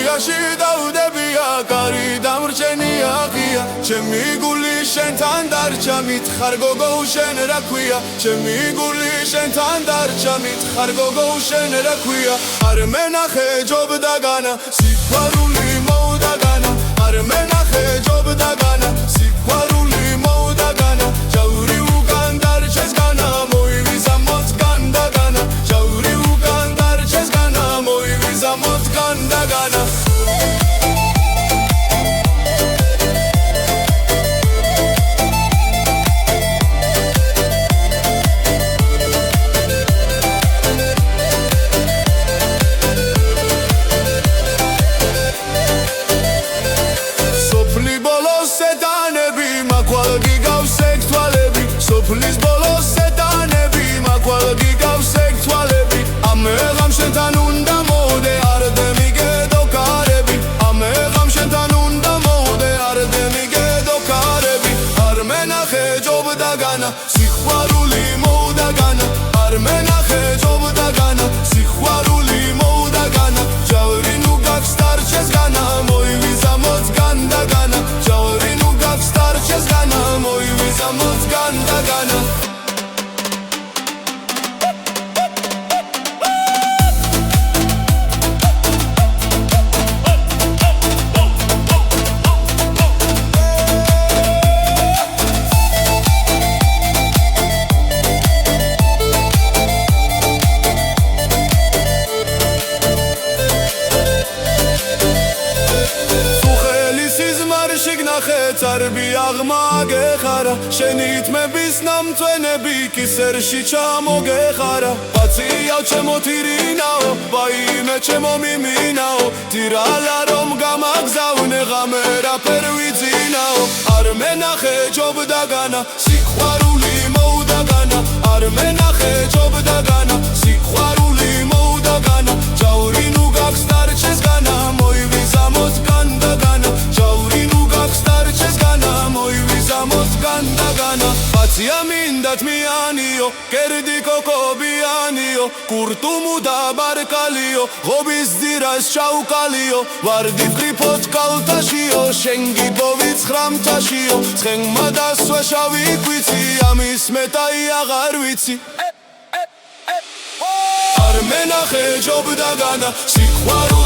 გულიაში დავდებია კარი დამრჩენია ღია ჩემი გული შენთან დარჩა მითხარ გოგო შენ რა ქვია ჩემი გული შენთან დარჩა მითხარ გოგო შენ რა ქვია არ მენახე ჯობდაგანა სიყვარული მოვდაგანა არ მენახე ჯობდაგანა სიყვარული მოვდაგანა ჯაური უკან დარჩეს განა მოივიზა მოწგან დაგანა ჯაური უკან დარჩეს განა მოივიზა მოწგან დაგანა სოფლის ბოლოს სეტანები მაყვალ გიგავს ეგ თვალები ამეღამ შენთან უნდა მოვდე არ დემიგედო კარები ამეღამ შენთან უნდა მოვდე არ დემიგედო კარები არ მენახე ჯობდაგანა სიყვარული მოვდაგანა არ მენახე ჯობდაგანა სიყვარული მოვდაგანა ჯავრი ნუ გაქვს დარჩეს განა მოივიზა მოწგან დაგანა ჯავრი ნუ გაქვს დარჩეს განა მოივიზა მოწგან დაგანა წარბი აღმაგეხარა შენით მების ნამწვენები კისერში ჩამოგეხარა პაციაო ჩემო თირინაო ვაიმე ჩემო მიმინაო თირალა რომ გამაგზავნე ღამე რაფერ ვიძინაო არ მენახე ჯობდაგანა სიყვარული მოვდაგანა არ მენახე ჯობდაგანა სიყვარული მოვდაგანა ჯაური ნუ გაქვს დარჩეს განა მოივიზა მოწგან დაგანა ჯაური ნუ გაქვს დარჩეს განა მოივიზა მოწგან დაგანა პაცია მინდა თმიანიო კერდი კოკობიანიო კურტუმუ დაბარკალიო ღობის ძირას ჩაუკალიო ვარდი ვკრიფოთ კალთაშიო შენ გიპოვიცხრამთაშიო ცხენმა დასვა შავი კვიცი ამის მეტაი აღარ ვიცი არ მენახე ჯობდაგანა სიყვარული